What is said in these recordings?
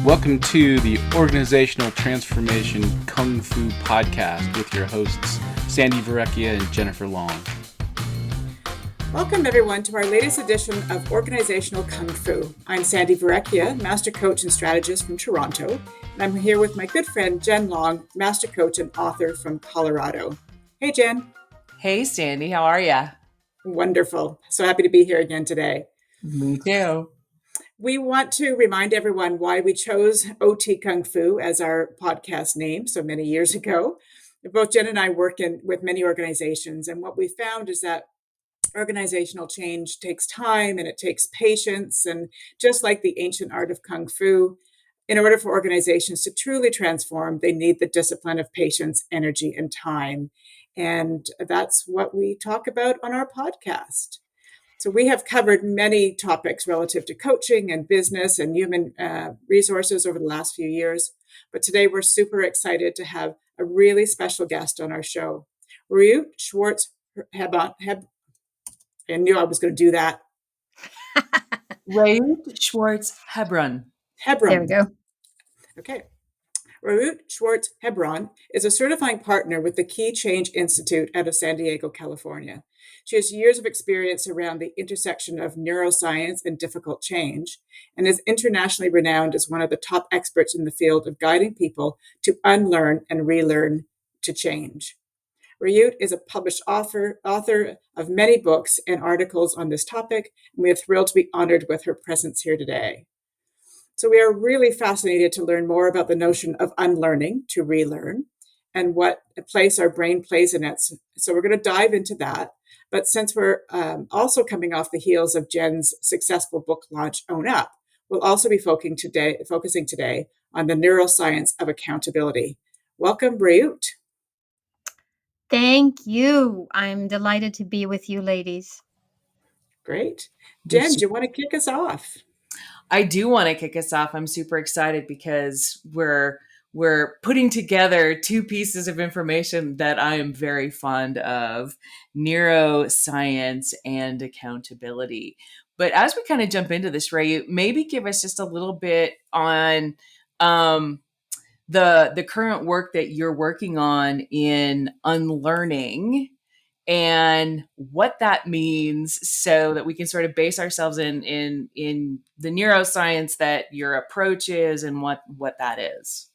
Welcome to the Organizational Transformation Kung Fu Podcast with your hosts, Sandi Verrecchia and Jennifer Long. Welcome, everyone, to our latest edition of Organizational Kung Fu. I'm Sandi Verrecchia, Master Coach and Strategist from Toronto, and I'm here with my good friend, Jen Long, Master Coach and author from Colorado. Hey, Jen. Hey, Sandi. How are you? Wonderful. So happy to be here again today. Me too. We want to remind everyone why we chose OT Kung Fu as our podcast name so many years ago. Both Jen and I work with many organizations, and what we found is that organizational change takes time and it takes patience. And just like the ancient art of Kung Fu, in order for organizations to truly transform, they need the discipline of patience, energy, and time. And that's what we talk about on our podcast. So we have covered many topics relative to coaching and business and human resources over the last few years. But today we're super excited to have a really special guest on our show, Reut Schwartz-Hebron. I knew I was going to do that. Reut Schwartz-Hebron. Hebron. There we go. Okay. Reut Schwartz-Hebron is a certifying partner with the Key Change Institute out of San Diego, California. She has years of experience around the intersection of neuroscience and difficult change, and is internationally renowned as one of the top experts in the field of guiding people to unlearn and relearn to change. Reut is a published author of many books and articles on this topic, and we are thrilled to be honored with her presence here today. So we are really fascinated to learn more about the notion of unlearning to relearn and what place our brain plays in it. So we're going to dive into that. But since we're also coming off the heels of Jen's successful book launch, Own Up, we'll also be focusing today on the neuroscience of accountability. Welcome, Reut. Thank you. I'm delighted to be with you, ladies. Great. Jen, do you want to kick us off? I do want to kick us off. I'm super excited because we're putting together two pieces of information that I am very fond of: neuroscience and accountability. But as we kind of jump into this, Ray, maybe give us just a little bit on the current work that you're working on in unlearning and what that means, so that we can sort of base ourselves in the neuroscience that your approach is and what that is.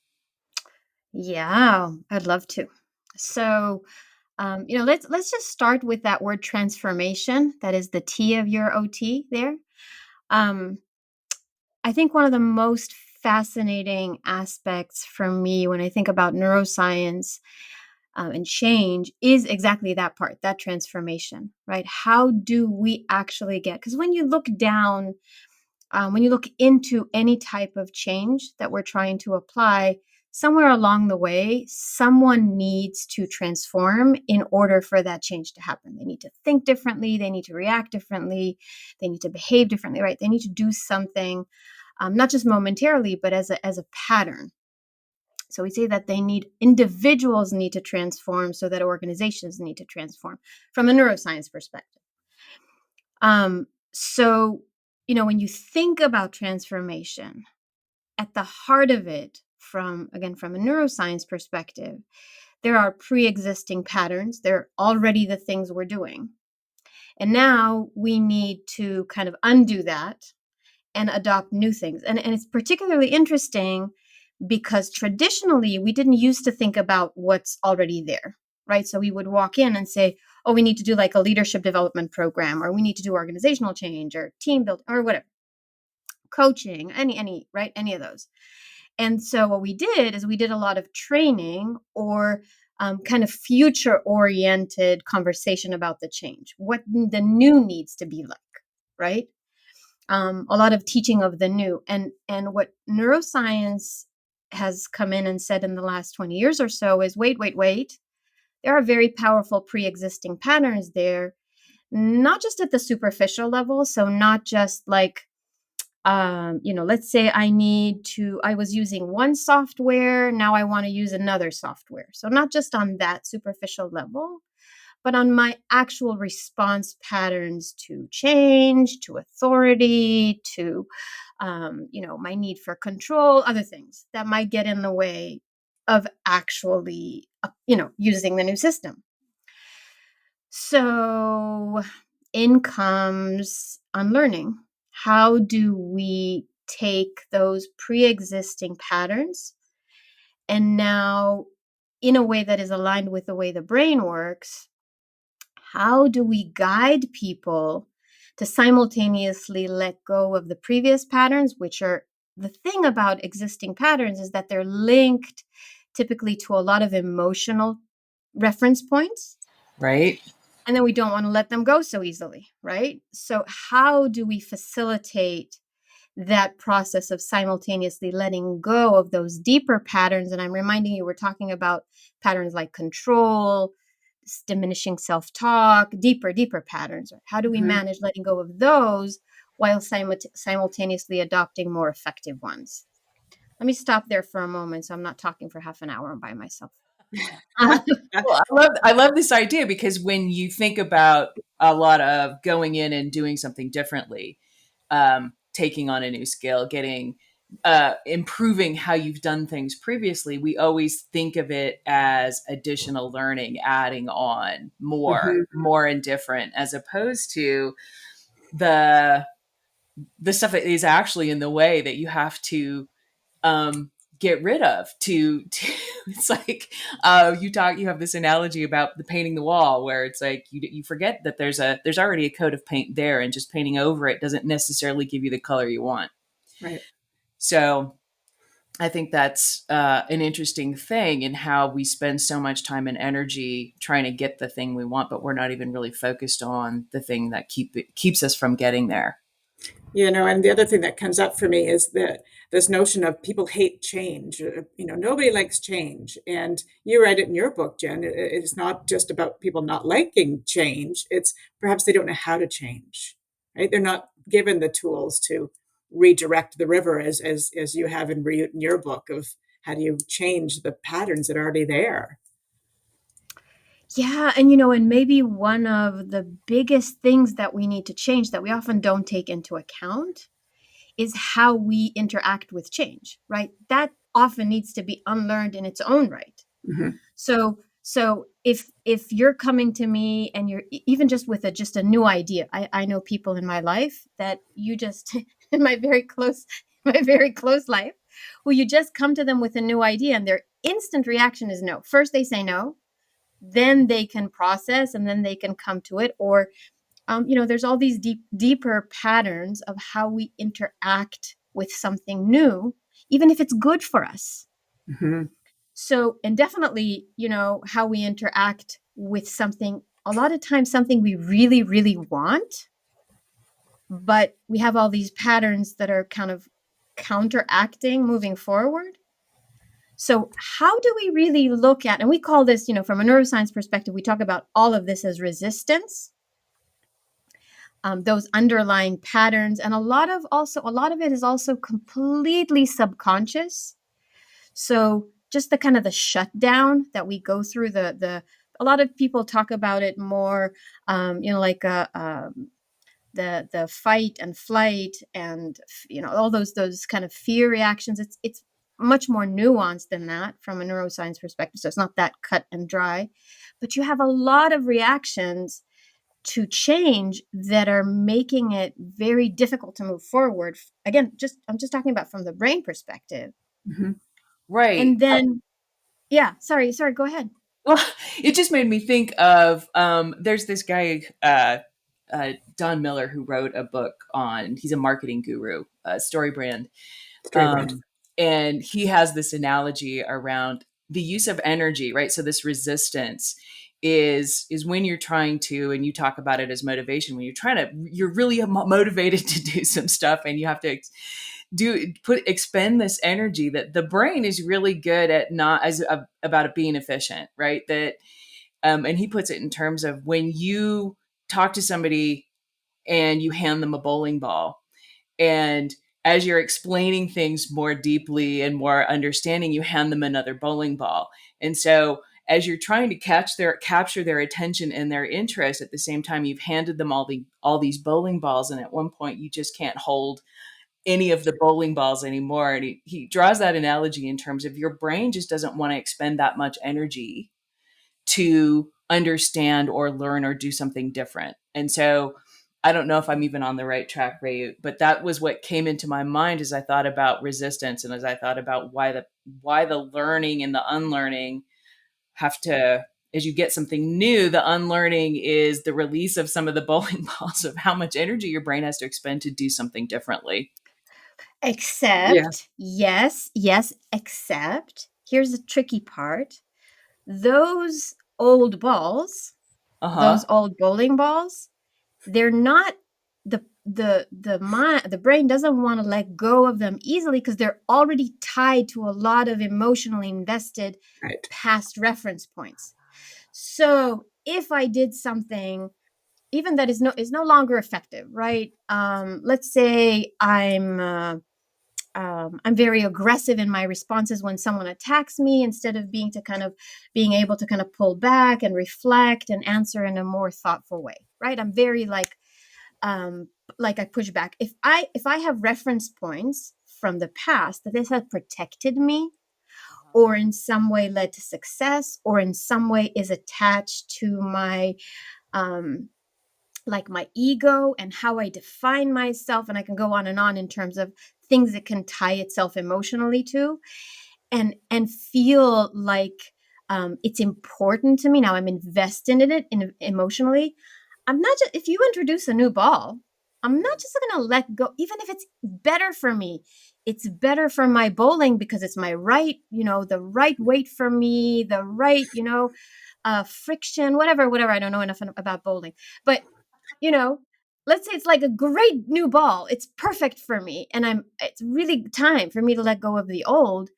Yeah, I'd love to. So, let's just start with that word transformation. That is the T of your OT there. I think one of the most fascinating aspects for me when I think about neuroscience and change is exactly that part, that transformation, right? How do we actually get, because when you look down, when you look into any type of change that we're trying to apply, somewhere along the way, someone needs to transform in order for that change to happen. They need to think differently. They need to react differently. They need to behave differently, right? They need to do something, not just momentarily, but as a pattern. So we say that individuals need to transform so that organizations need to transform from a neuroscience perspective. So, when you think about transformation, at the heart of it, from a neuroscience perspective, there are pre-existing patterns. They're already the things we're doing. And now we need to kind of undo that and adopt new things. And it's particularly interesting because traditionally we didn't used to think about what's already there, right? So we would walk in and say, oh, we need to do like a leadership development program, or we need to do organizational change or team building or whatever, coaching, any of those. And so what we did is we did a lot of training or kind of future-oriented conversation about the change, what the new needs to be like, right? A lot of teaching of the new. And what neuroscience has come in and said in the last 20 years or so is, wait. There are very powerful pre-existing patterns there, not just at the superficial level. So not just like, let's say I was using one software, now I want to use another software. So not just on that superficial level, but on my actual response patterns to change, to authority, to my need for control, other things that might get in the way of actually, using the new system. So in comes unlearning. How do we take those pre-existing patterns and now, in a way that is aligned with the way the brain works, how do we guide people to simultaneously let go of the previous patterns, which are the thing about existing patterns is that they're linked typically to a lot of emotional reference points. Right. And then we don't want to let them go so easily, right? So how do we facilitate that process of simultaneously letting go of those deeper patterns? And I'm reminding you, we're talking about patterns like control, diminishing self-talk, deeper patterns. How do we manage letting go of those while simultaneously adopting more effective ones? Let me stop there for a moment, so I'm not talking for half an hour by myself. Well, I love this idea, because when you think about a lot of going in and doing something differently, taking on a new skill, improving how you've done things previously, we always think of it as additional learning, adding on more and different, as opposed to the stuff that is actually in the way that you have to get rid of to it's like you have this analogy about the painting the wall, where it's like you forget that there's already a coat of paint there, and just painting over it doesn't necessarily give you the color you want. Right. So I think that's an interesting thing in how we spend so much time and energy trying to get the thing we want, but we're not even really focused on the thing that keeps us from getting there. And the other thing that comes up for me is that this notion of people hate change. Nobody likes change. And you write it in your book, Jen. It's not just about people not liking change. It's perhaps they don't know how to change, right? They're not given the tools to redirect the river as you have in Reut in your book of how do you change the patterns that are already there. Yeah, and maybe one of the biggest things that we need to change that we often don't take into account is how we interact with change, right? That often needs to be unlearned in its own right. Mm-hmm. So if you're coming to me and you're even just with just a new idea, I know people in my life that you just in my very close life, who you just come to them with a new idea and their instant reaction is no. First they say no, then they can process and then they can come to it. Or there's all these deeper patterns of how we interact with something new, even if it's good for us. Mm-hmm. So, and definitely, how we interact with something, a lot of times something we really, really want, but we have all these patterns that are kind of counteracting moving forward. So how do we really look at, and we call this, from a neuroscience perspective, we talk about all of this as resistance, those underlying patterns. And a lot of it is also completely subconscious. So just the kind of the shutdown that we go through, a lot of people talk about it more, like the fight and flight and, all those kind of fear reactions. It's much more nuanced than that from a neuroscience perspective. So it's not that cut and dry, but you have a lot of reactions to change that are making it very difficult to move forward. Again, I'm just talking about from the brain perspective. Mm-hmm. Right. And then, yeah, sorry, go ahead. Well, it just made me think of there's this guy, Don Miller, who wrote a book he's a marketing guru, StoryBrand. And he has this analogy around the use of energy, right? So this resistance is when you're trying to, and you talk about it as motivation, when you're really motivated to do some stuff and you have to expend this energy, that the brain is really good at about it being efficient, right? That, and he puts it in terms of when you talk to somebody and you hand them a bowling ball, and as you're explaining things more deeply and more understanding, you hand them another bowling ball. And so as you're trying to capture their attention and their interest, at the same time, you've handed them all these bowling balls. And at one point you just can't hold any of the bowling balls anymore. And he draws that analogy in terms of your brain just doesn't want to expend that much energy to understand or learn or do something different. And so I don't know if I'm even on the right track, Ray, but that was what came into my mind as I thought about resistance and as I thought about why the learning and the unlearning have to, as you get something new, the unlearning is the release of some of the bowling balls of how much energy your brain has to expend to do something differently. Yeah. Except, yes, except, here's the tricky part. Those old balls, Uh-huh. those old bowling balls, they're not the brain doesn't want to let go of them easily because they're already tied to a lot of emotionally invested Right. past reference points. So if I did something even that is no longer effective, right? Let's say I'm very aggressive in my responses when someone attacks me instead of being able to kind of pull back and reflect and answer in a more thoughtful way, right? I'm very I push back. If I have reference points from the past that this has protected me or in some way led to success or in some way is attached to my um my ego and how I define myself, and I can go on and on in terms of things it can tie itself emotionally to and feel like it's important to me. Now I'm invested in it emotionally. I'm not just, if you introduce a new ball, I'm not just going to let go, even if it's better for me. It's better for my bowling because it's my right, the right weight for me, the right, friction, whatever. I don't know enough about bowling, but you know, let's say it's like a great new ball. It's perfect for me. And it's really time for me to let go of the old.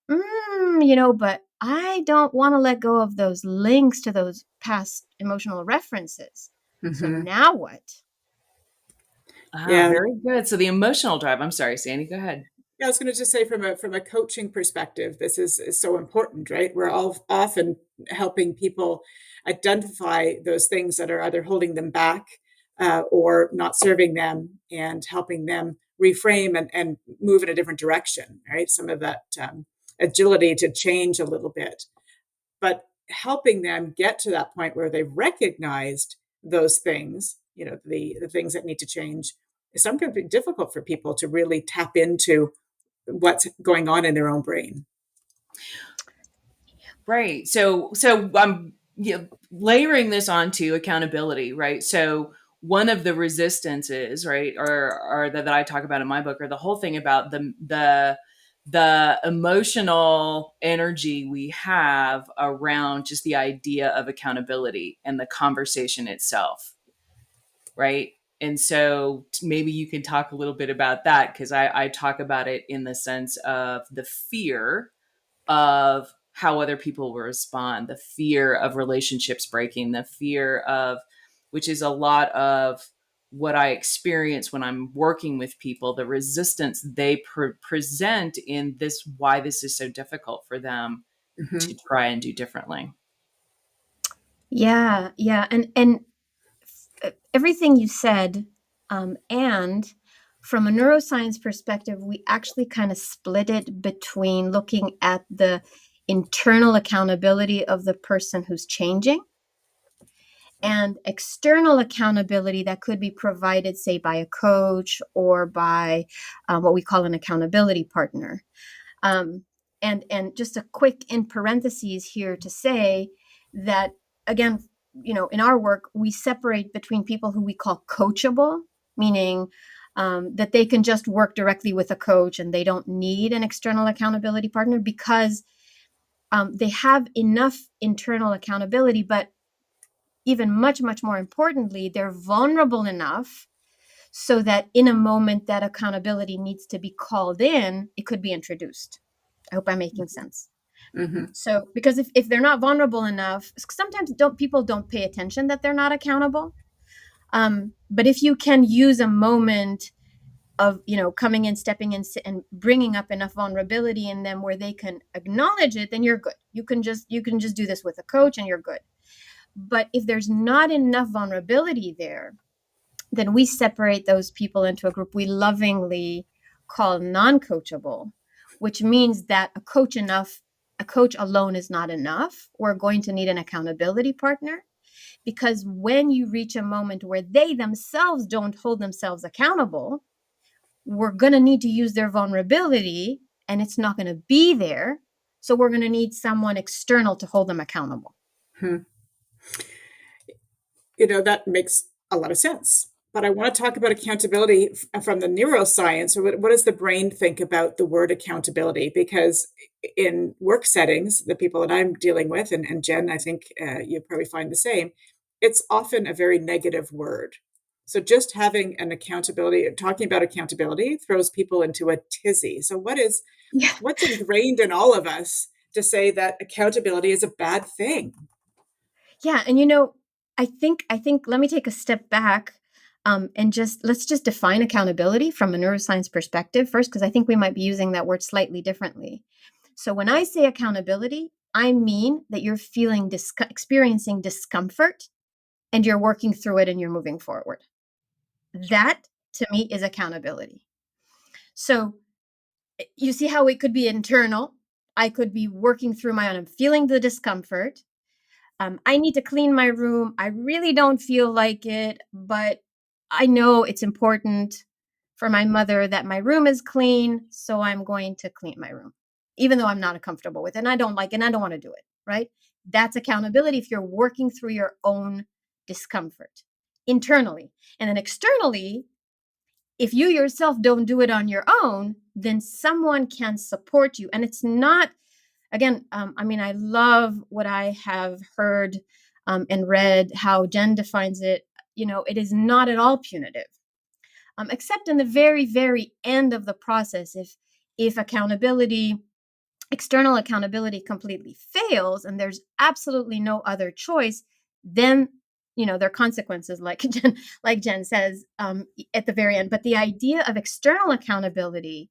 But I don't want to let go of those links to those past emotional references. So Mm-hmm. now what? Ah, Yeah. very good. So the emotional drive. I'm sorry, Sandy, go ahead. Yeah, I was going to just say from a coaching perspective, this is so important, right? We're all often helping people identify those things that are either holding them back or not serving them, and helping them reframe and move in a different direction, right? Some of that agility to change a little bit, but helping them get to that point where they've recognized those things, the things that need to change. Some can be difficult for people to really tap into what's going on in their own brain. Right. So I'm layering this onto accountability, right? So one of the resistances, right, or that I talk about in my book, or the whole thing about the emotional energy we have around just the idea of accountability and the conversation itself, right? And so maybe you can talk a little bit about that, because I talk about it in the sense of the fear of how other people will respond, the fear of relationships breaking, the fear of, which is a lot of what I experience when I'm working with people, the resistance they present in this, why this is so difficult for them Mm-hmm. to try and do differently. Yeah. And everything you said, and from a neuroscience perspective, we actually kind of split it between looking at the internal accountability of the person who's changing and external accountability that could be provided, say, by a coach or by what we call an accountability partner. Um, and just a quick in parentheses here to say that, again, in our work, we separate between people who we call coachable, meaning that they can just work directly with a coach and they don't need an external accountability partner because they have enough internal accountability, but even much, much more importantly, they're vulnerable enough so that in a moment that accountability needs to be called in, it could be introduced. I hope I'm making sense. Mm-hmm. So, because if they're not vulnerable enough, sometimes people don't pay attention that they're not accountable. But if you can use a moment of coming in, stepping in, and bringing up enough vulnerability in them where they can acknowledge it, then you're good. You can just do this with a coach, and you're good. But if there's not enough vulnerability there, then we separate those people into a group. We lovingly call non-coachable, which means that a coach alone is not enough. We're going to need an accountability partner, because when you reach a moment where they themselves don't hold themselves accountable, we're going to need to use their vulnerability, and it's not going to be there. So we're going to need someone external to hold them accountable. That makes a lot of sense. But I want to talk about accountability from the neuroscience. Or what does the brain think about the word accountability? Because in work settings, the people that I'm dealing with, and Jen, I think you probably find the same, it's often a very negative word. So just having an accountability, talking about accountability, throws people into a tizzy. So what's ingrained in all of us to say that accountability is a bad thing? Yeah, and I think let me take a step back, and let's just define accountability from a neuroscience perspective first, because I think we might be using that word slightly differently. So when I say accountability, I mean that you're experiencing discomfort, and you're working through it, and you're moving forward. That to me is accountability. So you see how it could be internal. I could be working through I'm feeling the discomfort. I need to clean my room. I really don't feel like it, but I know it's important for my mother that my room is clean, so I'm going to clean my room, even though I'm not comfortable with it, and I don't like it, and I don't want to do it, right? That's accountability if you're working through your own discomfort internally. And then externally, if you yourself don't do it on your own, then someone can support you. And it's not, again, I love what I have heard and read, how Jen defines it. It is not at all punitive, except in the very, very end of the process. If external accountability completely fails and there's absolutely no other choice, then there are consequences, like Jen says, at the very end. But the idea of external accountability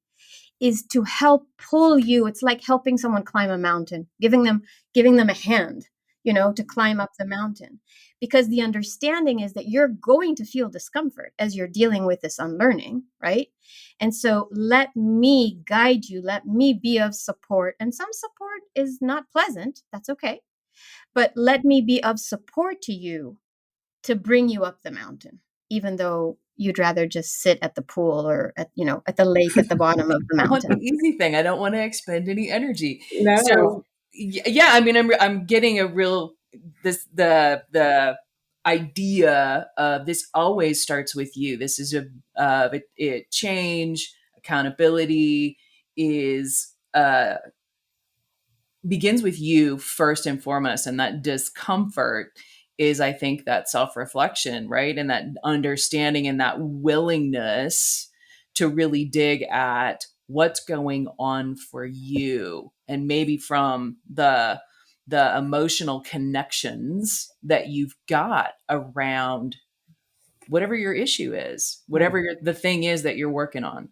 is to help pull you. It's like helping someone climb a mountain, giving them a hand, to climb up the mountain, because the understanding is that you're going to feel discomfort as you're dealing with this unlearning, right? And so let me guide you, let me be of support. And some support is not pleasant. That's okay. But let me be of support to you to bring you up the mountain, even though you'd rather just sit at the pool or at the lake at the bottom of the I want the mountain. easy thing. I don't want to expend any energy. No. So yeah, I'm getting a real the idea of this always starts with you. This is change, accountability is begins with you first and foremost, and that discomfort is, I think, that self-reflection, right? And that understanding and that willingness to really dig at what's going on for you, and maybe from the emotional connections that you've got around whatever your issue is, whatever the thing is that you're working on.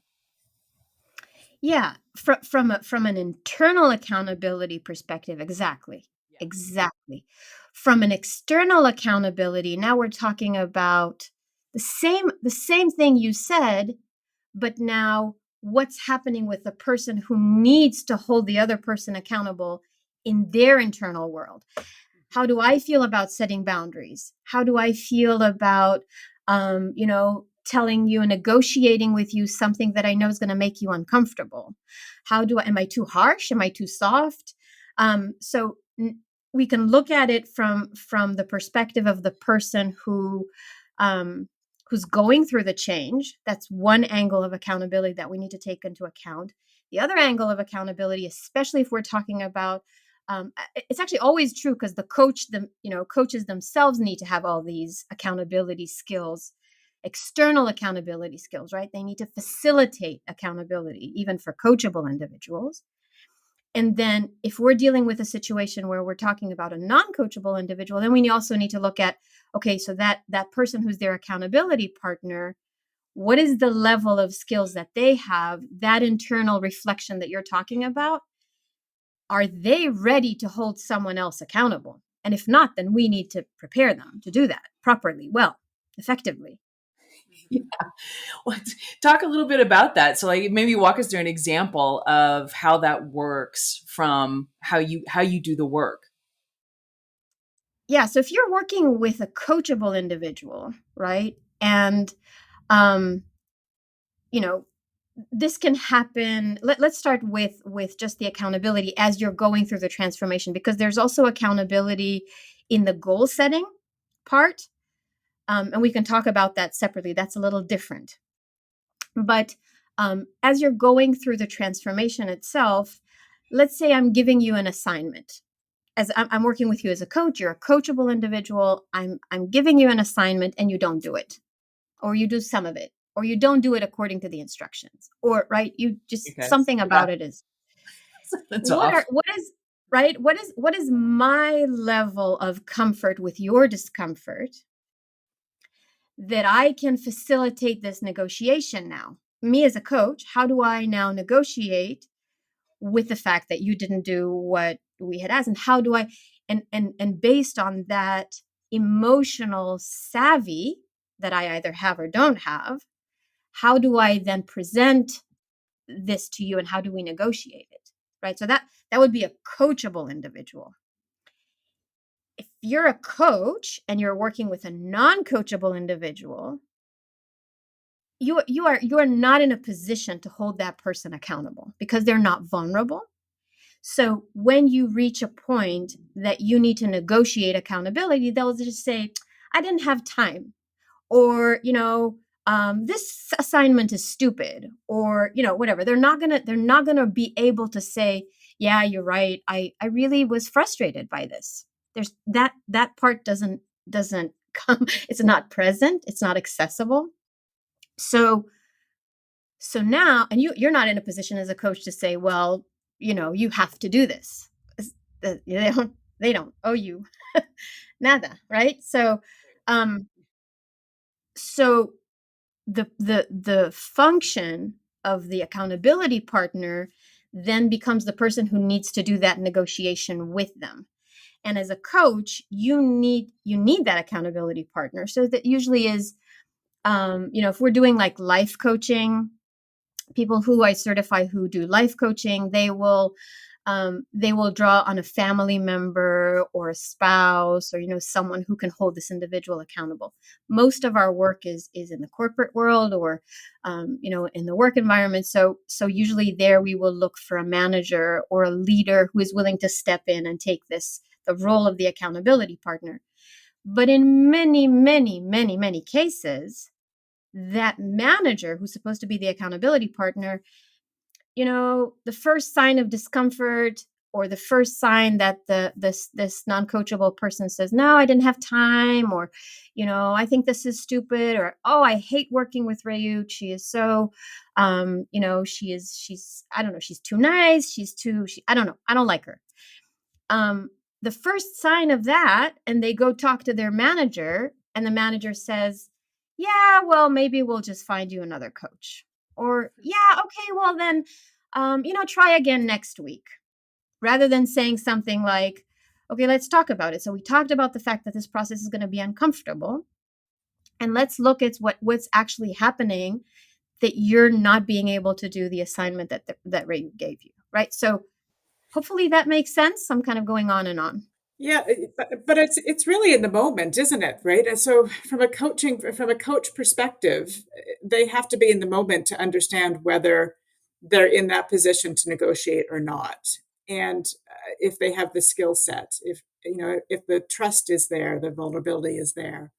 Yeah, from an internal accountability perspective, exactly. Yeah. Exactly. From an external accountability, now we're talking about the same thing you said, but now what's happening with the person who needs to hold the other person accountable in their internal world. How do I feel about setting boundaries? How do I feel about, telling you and negotiating with you something that I know is going to make you uncomfortable? Am I too harsh? Am I too soft? So we can look at it from the perspective of the person who's going through the change. That's one angle of accountability that we need to take into account. The other angle of accountability, especially if we're talking about, it's actually always true, because coaches themselves need to have all these accountability skills, external accountability skills, right? They need to facilitate accountability, even for coachable individuals. And then if we're dealing with a situation where we're talking about a non-coachable individual, then we also need to look at, okay, so that person who's their accountability partner, what is the level of skills that they have, that internal reflection that you're talking about? Are they ready to hold someone else accountable? And if not, then we need to prepare them to do that properly, well, effectively. Yeah. Well, Talk a little bit about that. So like maybe walk us through an example of how that works from how you do the work. Yeah. So if you're working with a coachable individual, right? And, um, you know, this can happen. Let's start with just the accountability as you're going through the transformation, because there's also accountability in the goal setting part. And we can talk about that separately. That's a little different. But as you're going through the transformation itself, let's say I'm giving you an assignment. As I'm working with you as a coach, you're a coachable individual. I'm giving you an assignment and you don't do it, or you do some of it, or you don't do it according to the instructions, or right, you just Okay. something about it is That's off. what is right, what is my level of comfort with your discomfort that I can facilitate this negotiation now. Me as a coach, how do I now negotiate with the fact that you didn't do what we had asked? And how do I and based on that emotional savvy that I either have or don't have, how do I then present this to you and how do we negotiate it? Right? So that would be a coachable individual. If you're a coach and you're working with a non-coachable individual, you are not in a position to hold that person accountable because they're not vulnerable. So when you reach a point that you need to negotiate accountability, they'll just say, I didn't have time, or this assignment is stupid, or whatever. They're not gonna be able to say, yeah, you're right, I really was frustrated by this. There's that part doesn't come. It's not present, it's not accessible. So now, and you're not in a position as a coach to say, well, you have to do this. They don't owe you nada, right? Um so the function of the accountability partner then becomes the person who needs to do that negotiation with them. And as a coach, you need that accountability partner. So that usually is, if we're doing like life coaching, people who I certify who do life coaching, they will draw on a family member or a spouse, or someone who can hold this individual accountable. Most of our work is in the corporate world, or in the work environment. So usually there we will look for a manager or a leader who is willing to step in and take the role of the accountability partner. But in many, many, many, many cases, that manager who's supposed to be the accountability partner, the first sign of discomfort, or the first sign that this non-coachable person says, no, I didn't have time, or I think this is stupid, or oh, I hate working with Reut, she is so she's I don't know, she's too nice, I don't know, I don't like her. The first sign of that, and they go talk to their manager, and the manager says, yeah, well, maybe we'll just find you another coach. Or, yeah, okay, well then, try again next week. Rather than saying something like, okay, let's talk about it. So we talked about the fact that this process is going to be uncomfortable. And let's look at what's actually happening that you're not being able to do the assignment that Ray gave you, right? So hopefully that makes sense. I'm kind of going on and on. Yeah, but it's really in the moment, isn't it? Right. And so from a coach perspective, they have to be in the moment to understand whether they're in that position to negotiate or not. And if they have the skill set, if the trust is there, the vulnerability is there.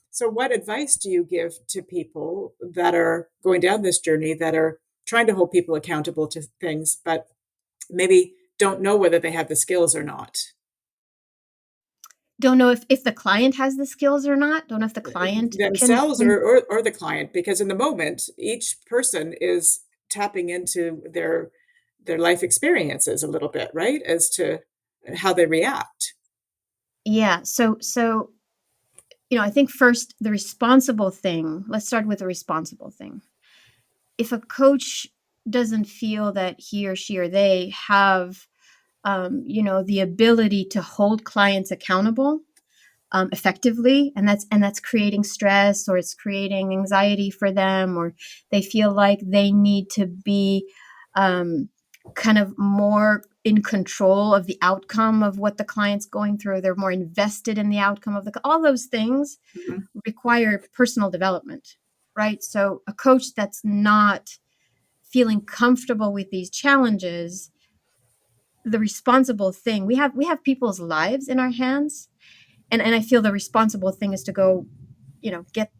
So what advice do you give to people that are going down this journey, that are trying to hold people accountable to things, but maybe don't know whether they have the skills or not? Don't know if the client has the skills or not. Don't know if the client Themselves can. or the client, because in the moment, each person is tapping into their life experiences a little bit, right? As to how they react. Yeah. So I think first the responsible thing. Let's start with the responsible thing. If a coach doesn't feel that he or she or they have, the ability to hold clients accountable, effectively, and that's creating stress, or it's creating anxiety for them, or they feel like they need to be kind of more in control of the outcome of what the client's going through. They're more invested in the outcome of all those things require personal development, right? So a coach that's not feeling comfortable with these challenges, the responsible thing, we have people's lives in our hands, and I feel the responsible thing is to go, get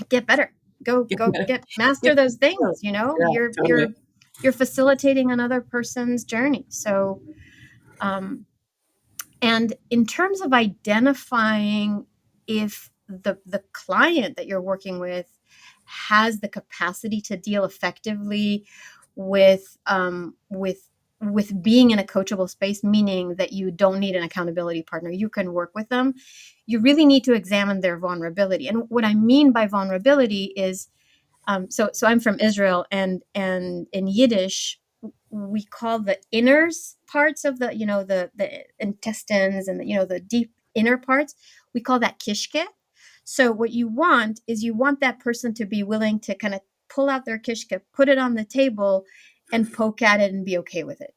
get better, go get master those things. Totally. You're facilitating another person's journey. So and in terms of identifying if the client that you're working with has the capacity to deal effectively with being in a coachable space, meaning that you don't need an accountability partner, you can work with them, you really need to examine their vulnerability. And what I mean by vulnerability is, so I'm from Israel, and in Yiddish we call the inners parts of the intestines and the deep inner parts, we call that kishke. So what you want is you want that person to be willing to kind of pull out their kishke, put it on the table, and poke at it and be okay with it.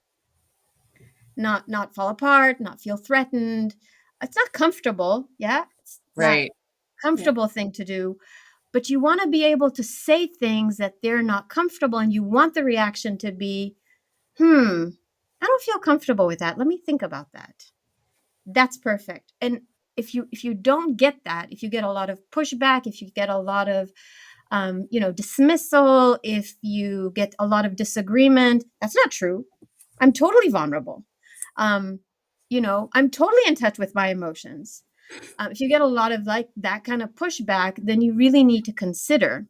Not fall apart, not feel threatened. It's not comfortable, yeah. It's Right. not comfortable thing to do, but you want to be able to say things that they're not comfortable, and you want the reaction to be, I don't feel comfortable with that. Let me think about that. That's perfect. And if you don't get that, if you get a lot of pushback, if you get a lot of dismissal, if you get a lot of disagreement, that's not true. I'm totally vulnerable. I'm totally in touch with my emotions. If you get a lot of like that kind of pushback, then you really need to consider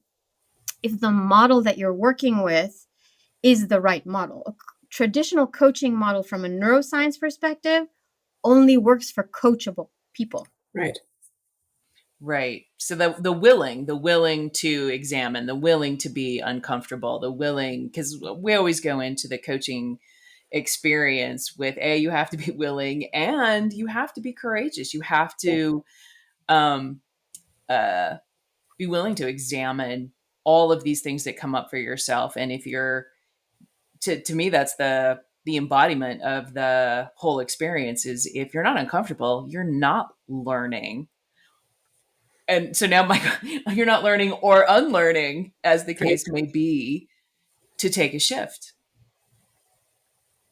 if the model that you're working with is the right model. A traditional coaching model from a neuroscience perspective only works for coachable people. Right. Right. So the willing to examine, the willing to be uncomfortable, the willing, because we always go into the coaching experience with you have to be willing and you have to be courageous. You have to um, be willing to examine all of these things that come up for yourself. And if you're, to me, that's the embodiment of the whole experience is if you're not uncomfortable, you're not learning. And so now you're not learning or unlearning, as the case may be, to take a shift.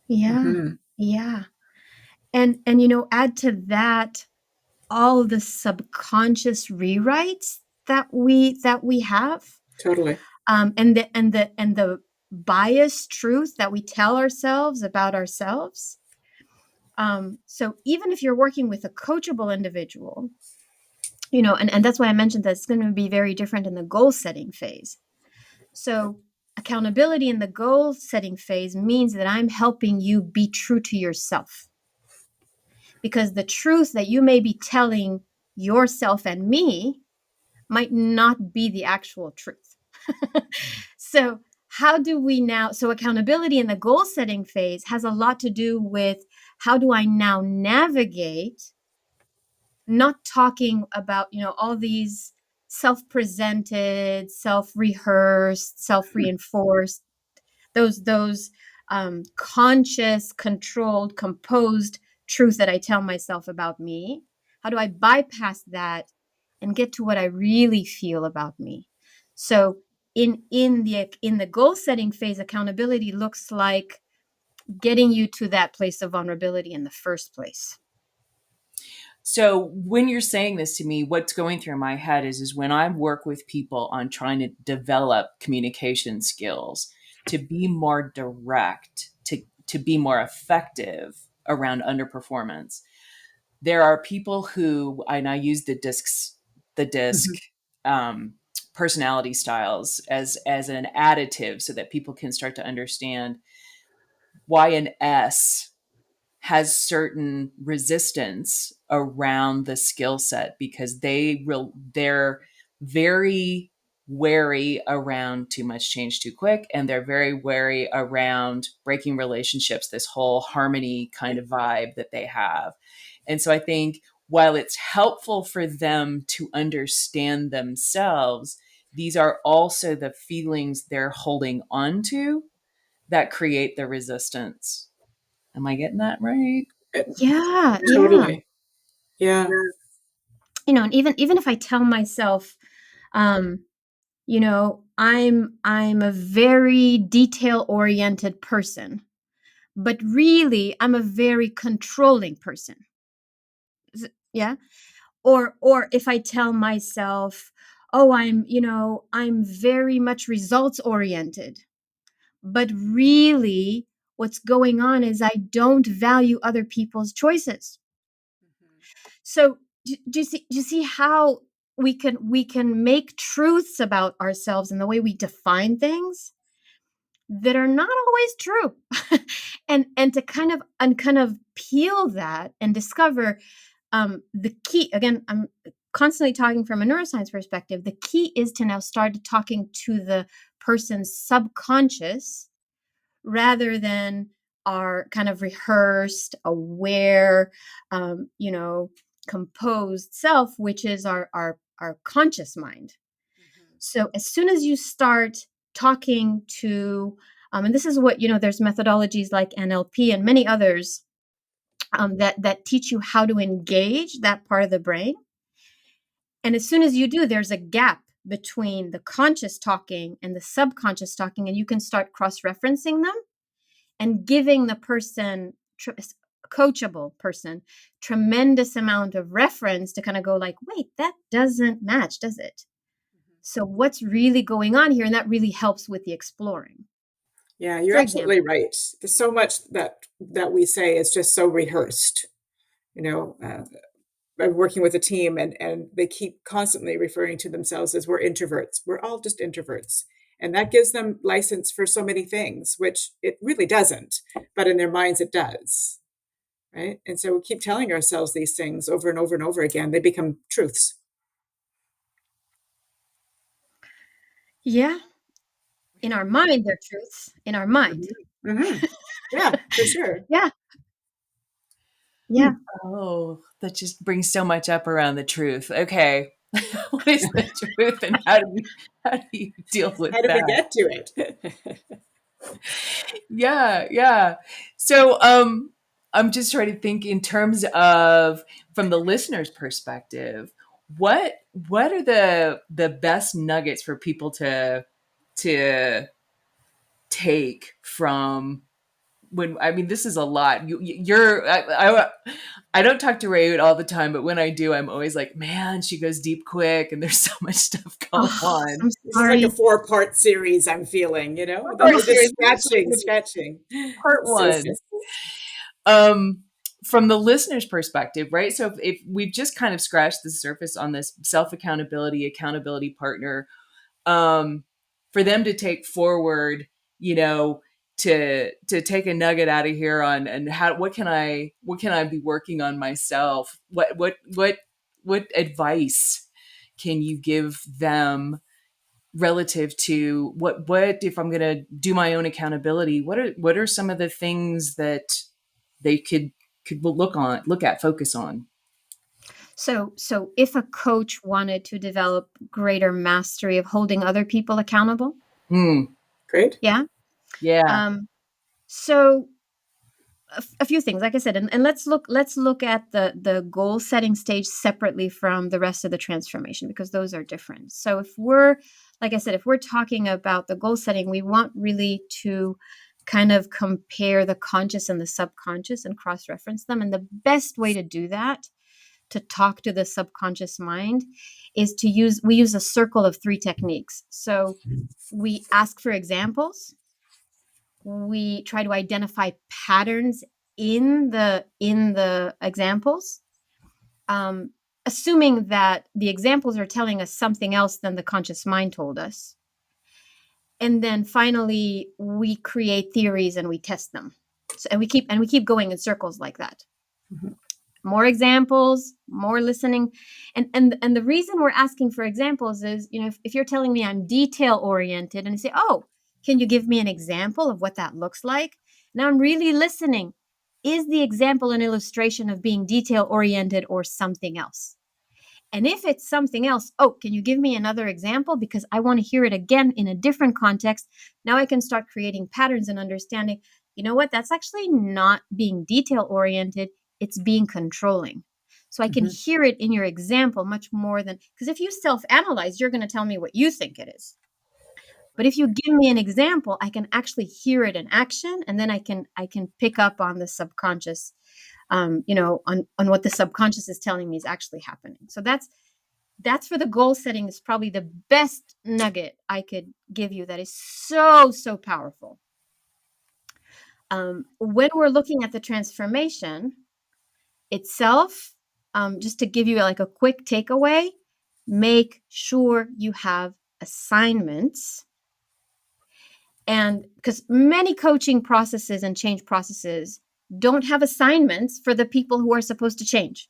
Yeah. Yeah. And add to that all the subconscious rewrites that we have. Totally. And the biased truth that we tell ourselves about ourselves. So even if you're working with a coachable individual, and that's why I mentioned that it's going to be very different in the goal setting phase. So accountability in the goal setting phase means that I'm helping you be true to yourself. Because the truth that you may be telling yourself and me might not be the actual truth. So how do we now, so accountability in the goal setting phase has a lot to do with how do I now navigate not talking about, all these self-presented, self-rehearsed, self-reinforced, those conscious, controlled, composed truth that I tell myself about me. How do I bypass that and get to what I really feel about me? So in the goal setting phase, accountability looks like getting you to that place of vulnerability in the first place. So when you're saying this to me, what's going through my head is when I work with people on trying to develop communication skills, to be more direct, to be more effective around underperformance. There are people who, and I use the disc personality styles as an additive so that people can start to understand why an S has certain resistance around the skill set because they're very wary around too much change too quick, and they're very wary around breaking relationships, this whole harmony kind of vibe that they have. And so I think while it's helpful for them to understand themselves, these are also the feelings they're holding on to that create the resistance. Am I getting that right? Yeah, yeah. Totally. Yeah. And even if I tell myself, I'm a very detail oriented person, but really I'm a very controlling person. Yeah. Or if I tell myself, oh, I'm very much results oriented, but really what's going on is I don't value other people's choices. So do you see how we can make truths about ourselves and the way we define things that are not always true, and to kind of peel that and discover the key. Again, I'm constantly talking from a neuroscience perspective. The key is to now start talking to the person's subconscious rather than our kind of rehearsed, aware, composed self, which is our conscious mind. So as soon as you start talking to, and this is what, there's methodologies like NLP and many others that teach you how to engage that part of the brain. And as soon as you do, there's a gap between the conscious talking and the subconscious talking, and you can start cross-referencing them and giving the person, coachable person, tremendous amount of reference to kind of go like, wait, that doesn't match, does it? So what's really going on here? And that really helps with the exploring. Yeah, you're For absolutely example. right. There's so much that we say is just so rehearsed. I'm working with a team, and they keep constantly referring to themselves as we're introverts. We're all just introverts. And that gives them license for so many things, which it really doesn't, but in their minds it does. Right. And so we keep telling ourselves these things over and over and over again. They become truths. Yeah. In our mind, they're truths. In our mind. Mm-hmm. Yeah, for sure. Yeah. Yeah. Oh, that just brings so much up around the truth. Okay. What is the truth and how do you deal with How do we that? get to it? Yeah, yeah. So I'm just trying to think in terms of from the listener's perspective, what are the best nuggets for people to take from when I mean this is a lot. I don't talk to Reut all the time, but when I do, I'm always like, man, she goes deep quick, and there's so much stuff going Oh, on. I'm This is like a sorry. 4-part series, I'm feeling, Part we're just series, this is scratching, gonna be scratching part the one. surface. From the listener's perspective, right? So if we've just kind of scratched the surface on this self accountability partner, for them to take forward, you know, to take a nugget out of here on and how what can I be working on myself? What advice can you give them relative to what if I'm going to do my own accountability? What are some of the things that they could look at, focus on? So if a coach wanted to develop greater mastery of holding other people accountable, Hmm. Great. yeah. Yeah. So a few things, like I said, and let's look at the goal setting stage separately from the rest of the transformation, because those are different. So if we're, like I said, if we're talking about the goal setting, we want really to kind of compare the conscious and the subconscious and cross-reference them. And the best way to do that, to talk to the subconscious mind, is we use a circle of 3 techniques. So we ask for examples, we try to identify patterns in the examples, um, assuming that the examples are telling us something else than the conscious mind told us. And then finally, we create theories and we test them. So, and we keep going in circles like that. Mhm. More examples, more listening. And the reason we're asking for examples is, if you're telling me I'm detail oriented and I say, oh, can you give me an example of what that looks like? Now I'm really listening. is the example an illustration of being detail-oriented or something else? And if it's something else, can you give me another example? Because I want to hear it again in a different context. Now I can start creating patterns and understanding, you know what, that's actually not being detail-oriented, it's being controlling. So I can hear it in your example much more than, because if you self-analyze, you're going to tell me what you think it is. But if you give me an example, I can actually hear it in action, and then I can pick up on the subconscious, on what the subconscious is telling me is actually happening. So that's for the goal setting is probably the best nugget I could give you that is so, so powerful. When we're looking at the transformation itself, just to give you like a quick takeaway, make sure you have assignments. And because many coaching processes and change processes don't have assignments for the people who are supposed to change.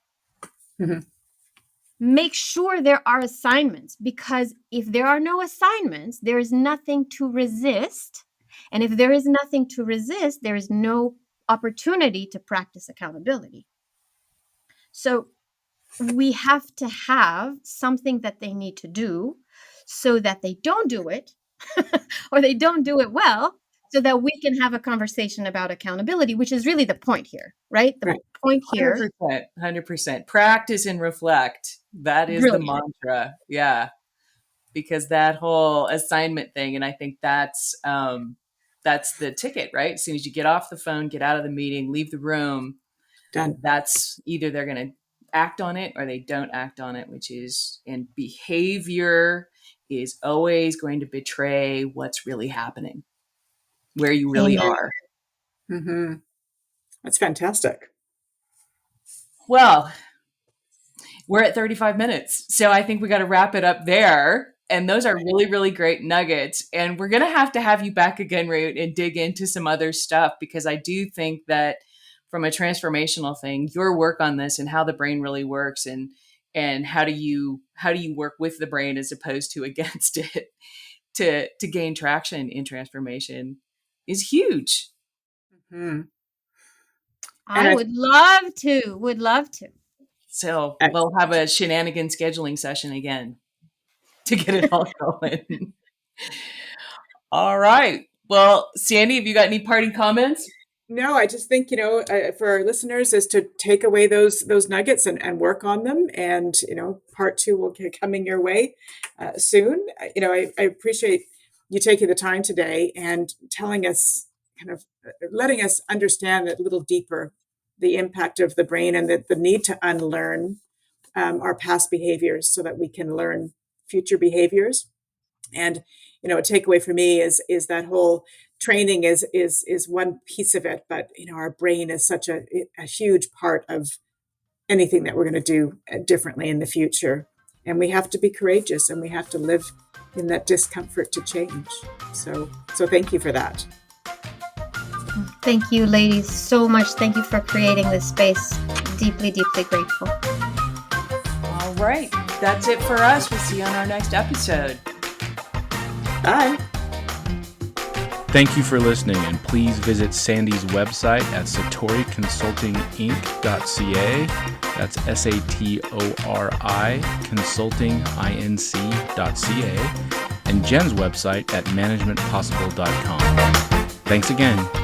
Make sure there are assignments, because if there are no assignments, there is nothing to resist. And if there is nothing to resist, there is no opportunity to practice accountability. So we have to have something that they need to do so that they don't do it or they don't do it well, so that we can have a conversation about accountability, which is really the point here, right? The point here. 100%. Practice and reflect. That is the mantra. Yeah. Because that whole assignment thing, and I think that's the ticket, right? As soon as you get off the phone, get out of the meeting, leave the room, Done. That's either they're going to act on it or they don't act on it, and behavior is always going to betray what's really happening, where you really are. That's fantastic. Well, we're at 35 minutes, so I think we got to wrap it up there. And those are really, really great nuggets. And we're going to have you back again, Reut, and dig into some other stuff, because I do think that from a transformational thing, your work on this and how the brain really works, and how do you work with the brain as opposed to against it to gain traction in transformation is huge. I would love to. So we'll have a shenanigan scheduling session again to get it all going. All right. Well, Sandi, have you got any parting comments? No, I just think, for our listeners is to take away those nuggets and work on them. And, part 2 will be coming your way soon. I appreciate you taking the time today and telling us, kind of letting us understand a little deeper the impact of the brain and the need to unlearn our past behaviors so that we can learn future behaviors. And, a takeaway for me is that whole training is one piece of it, but, our brain is such a huge part of anything that we're going to do differently in the future. And we have to be courageous, and we have to live in that discomfort to change. So thank you for that. Thank you, ladies, so much. Thank you for creating this space. Deeply, deeply grateful. All right. That's it for us. We'll see you on our next episode. Bye. Thank you for listening, and please visit Sandi's website at satoriconsultinginc.ca. That's SATORI consultinginc.ca, and Jen's website at managementpossible.com. Thanks again.